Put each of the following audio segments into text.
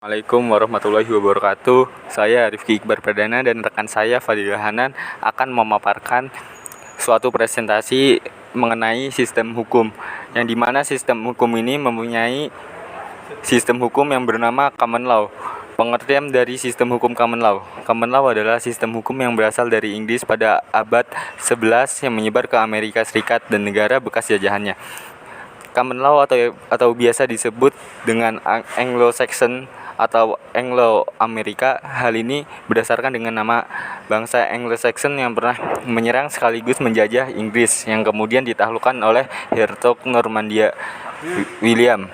Assalamualaikum warahmatullahi wabarakatuh. Saya Rifki Iqbar Perdana dan rekan saya Fadila Hanan akan memaparkan suatu presentasi mengenai sistem hukum, yang dimana sistem hukum ini mempunyai sistem hukum yang bernama common law. Pengertian dari sistem hukum common law. Common law adalah sistem hukum yang berasal dari Inggris pada abad 11 yang menyebar ke Amerika Serikat dan negara bekas jajahannya. Common law atau biasa disebut dengan Anglo-Saxon atau Anglo-Amerika. Hal ini berdasarkan dengan nama bangsa Anglo-Saxon yang pernah menyerang sekaligus menjajah Inggris, yang kemudian ditaklukkan oleh Hertog Normandia William.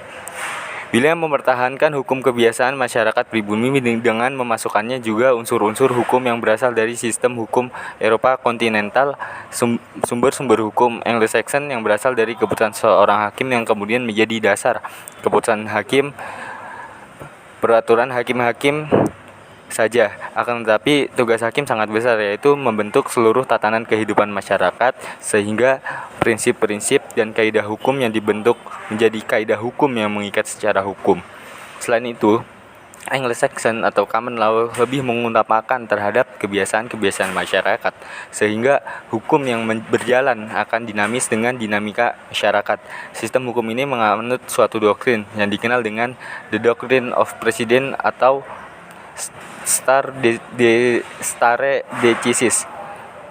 William mempertahankan hukum kebiasaan masyarakat pribumi dengan memasukkannya juga unsur-unsur hukum yang berasal dari sistem hukum Eropa kontinental, sumber-sumber hukum Anglo-Saxon yang berasal dari keputusan seorang hakim yang kemudian menjadi dasar keputusan hakim. Peraturan hakim-hakim saja, akan tetapi tugas hakim sangat besar, yaitu membentuk seluruh tatanan kehidupan masyarakat, sehingga prinsip-prinsip dan kaidah hukum yang dibentuk menjadi kaidah hukum yang mengikat secara hukum. Selain itu, Anglo-Saxon atau common law lebih mengutamakan terhadap kebiasaan-kebiasaan masyarakat, sehingga hukum yang berjalan akan dinamis dengan dinamika masyarakat. Sistem hukum ini menganut suatu doktrin yang dikenal dengan The Doctrine of Precedent atau stare decisis.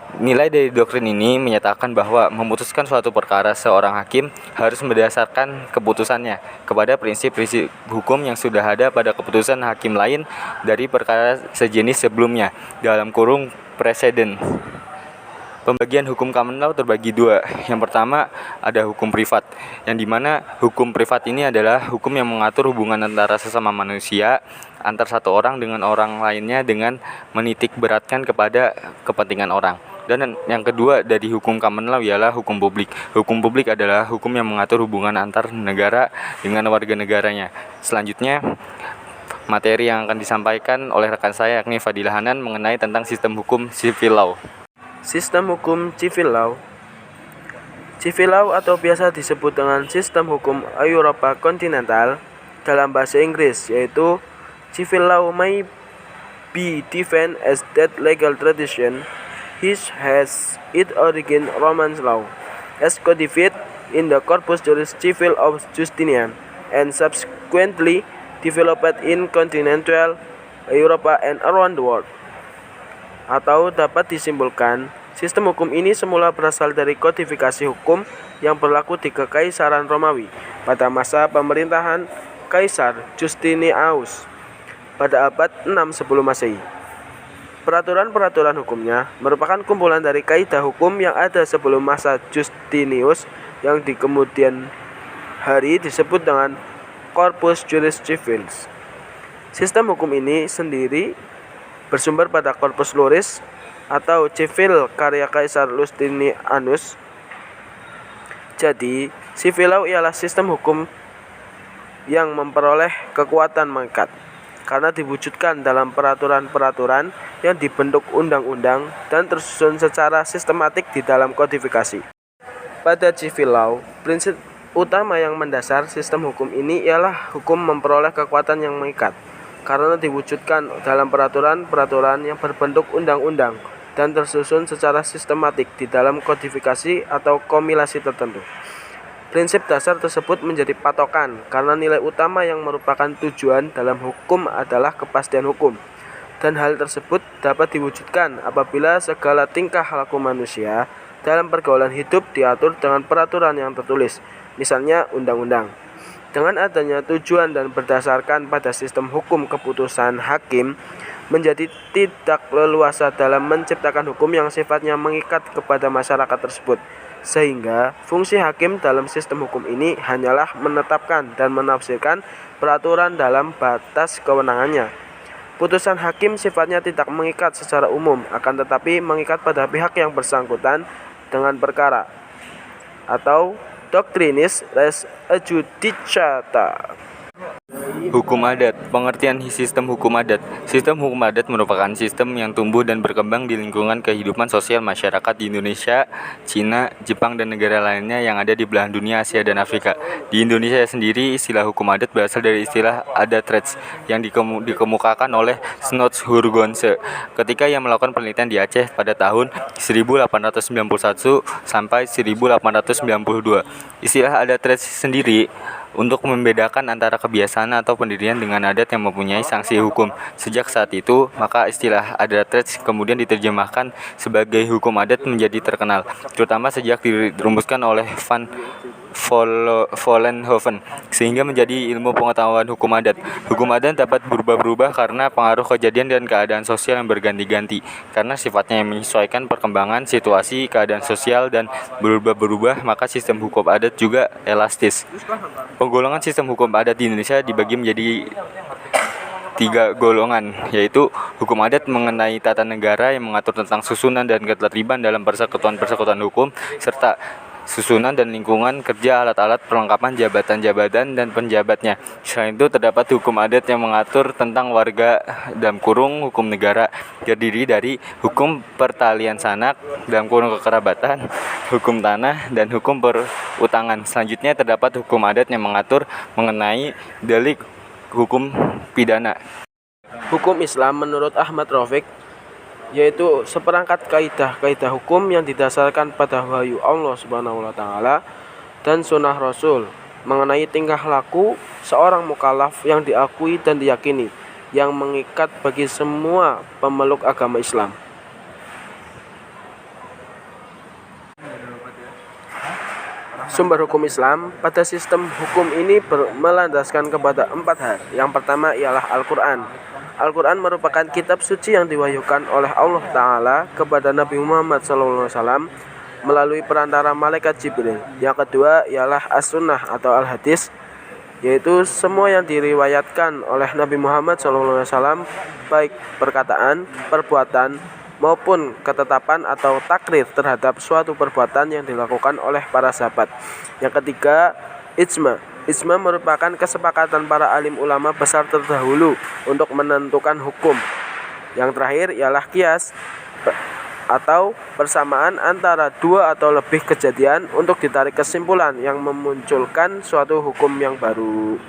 Nilai dari doktrin ini menyatakan bahwa memutuskan suatu perkara, seorang hakim harus berdasarkan keputusannya kepada prinsip-prinsip hukum yang sudah ada pada keputusan hakim lain dari perkara sejenis sebelumnya, dalam kurung preseden. Pembagian hukum common law terbagi dua. Yang pertama ada hukum privat, yang dimana hukum privat ini adalah hukum yang mengatur hubungan antara sesama manusia, antar satu orang dengan orang lainnya dengan menitik beratkan kepada kepentingan orang. Dan yang kedua dari hukum common law ialah hukum publik. Hukum publik adalah hukum yang mengatur hubungan antar negara dengan warga negaranya. Selanjutnya, materi yang akan disampaikan oleh rekan saya yakni Fadila Hanan mengenai tentang sistem hukum civil law. Sistem hukum civil law. Civil law atau biasa disebut dengan sistem hukum Eropa kontinental dalam bahasa Inggris, yaitu civil law may be defined as that legal tradition which has its origin Roman law, as codified in the Corpus Juris Civile of Justinian, and subsequently developed in continental Europe and around the world. Atau dapat disimpulkan, sistem hukum ini semula berasal dari kodifikasi hukum yang berlaku di Kekaisaran Romawi pada masa pemerintahan Kaisar Justinianus pada abad 6 sebelum Masehi. Peraturan-peraturan hukumnya merupakan kumpulan dari kaidah hukum yang ada sebelum masa Justinius yang di kemudian hari disebut dengan Corpus Juris Civilis. Sistem hukum ini sendiri bersumber pada Corpus Juris atau Civil karya Kaisar Justinianus. Jadi, civil law ialah sistem hukum yang memperoleh kekuatan mengikat karena diwujudkan dalam peraturan-peraturan yang dibentuk undang-undang dan tersusun secara sistematik di dalam kodifikasi. Pada civil law, prinsip utama yang mendasar sistem hukum ini ialah hukum memperoleh kekuatan yang mengikat karena diwujudkan dalam peraturan-peraturan yang berbentuk undang-undang dan tersusun secara sistematik di dalam kodifikasi atau komilasi tertentu. Prinsip dasar tersebut menjadi patokan karena nilai utama yang merupakan tujuan dalam hukum adalah kepastian hukum, dan hal tersebut dapat diwujudkan apabila segala tingkah laku manusia dalam pergaulan hidup diatur dengan peraturan yang tertulis, misalnya undang-undang. Dengan adanya tujuan dan berdasarkan pada sistem hukum, keputusan hakim menjadi tidak leluasa dalam menciptakan hukum yang sifatnya mengikat kepada masyarakat tersebut, sehingga fungsi hakim dalam sistem hukum ini hanyalah menetapkan dan menafsirkan peraturan dalam batas kewenangannya. Putusan hakim sifatnya tidak mengikat secara umum, akan tetapi mengikat pada pihak yang bersangkutan dengan perkara, atau doctrinis res adjudicata. Hukum adat. Pengertian sistem hukum adat. Sistem hukum adat merupakan sistem yang tumbuh dan berkembang di lingkungan kehidupan sosial masyarakat di Indonesia, Cina, Jepang, dan negara lainnya yang ada di belahan dunia Asia dan Afrika. Di Indonesia sendiri, istilah hukum adat berasal dari istilah adat rets yang dikemukakan oleh Snots Hurgonse ketika ia melakukan penelitian di Aceh pada tahun 1891 sampai 1892. Istilah adat rets sendiri untuk membedakan antara kebiasaan atau pendirian dengan adat yang mempunyai sanksi hukum. Sejak saat itu, maka istilah adat rets kemudian diterjemahkan sebagai hukum adat menjadi terkenal, terutama sejak dirumuskan oleh Van Vollenhoven, sehingga menjadi ilmu pengetahuan hukum adat. Hukum adat dapat berubah-ubah karena pengaruh kejadian dan keadaan sosial yang berganti-ganti. Karena sifatnya yang menyesuaikan perkembangan situasi, keadaan sosial, dan berubah-berubah, maka sistem hukum adat juga elastis. Penggolongan sistem hukum adat di Indonesia dibagi menjadi 3 golongan, yaitu hukum adat mengenai tata negara yang mengatur tentang susunan dan ketertiban dalam persekutuan-persekutuan hukum, serta susunan dan lingkungan kerja alat-alat perlengkapan jabatan-jabatan dan penjabatnya. Selain itu, terdapat hukum adat yang mengatur tentang warga (hukum negara), terdiri dari hukum pertalian sanak (kekerabatan), hukum tanah, dan hukum perutangan. Selanjutnya, terdapat hukum adat yang mengatur mengenai delik hukum pidana. Hukum Islam menurut Ahmad Rafiq yaitu seperangkat kaidah-kaidah hukum yang didasarkan pada wahyu Allah Subhanahu wa taala dan sunnah Rasul mengenai tingkah laku seorang mukallaf yang diakui dan diyakini, yang mengikat bagi semua pemeluk agama Islam. Sumber hukum Islam pada sistem hukum ini melandaskan kepada 4 hal. Yang pertama ialah Al-Quran. Al-Quran merupakan kitab suci yang diwahyukan oleh Allah Ta'ala kepada Nabi Muhammad SAW melalui perantara malaikat Jibril. Yang kedua ialah As-Sunnah atau Al-Hadis, yaitu semua yang diriwayatkan oleh Nabi Muhammad SAW, baik perkataan, perbuatan, maupun ketetapan atau takrir terhadap suatu perbuatan yang dilakukan oleh para sahabat. Yang ketiga, Ijma. Ijma merupakan kesepakatan para alim ulama besar terdahulu untuk menentukan hukum. Yang terakhir ialah Qiyas atau persamaan antara 2 atau lebih kejadian untuk ditarik kesimpulan yang memunculkan suatu hukum yang baru.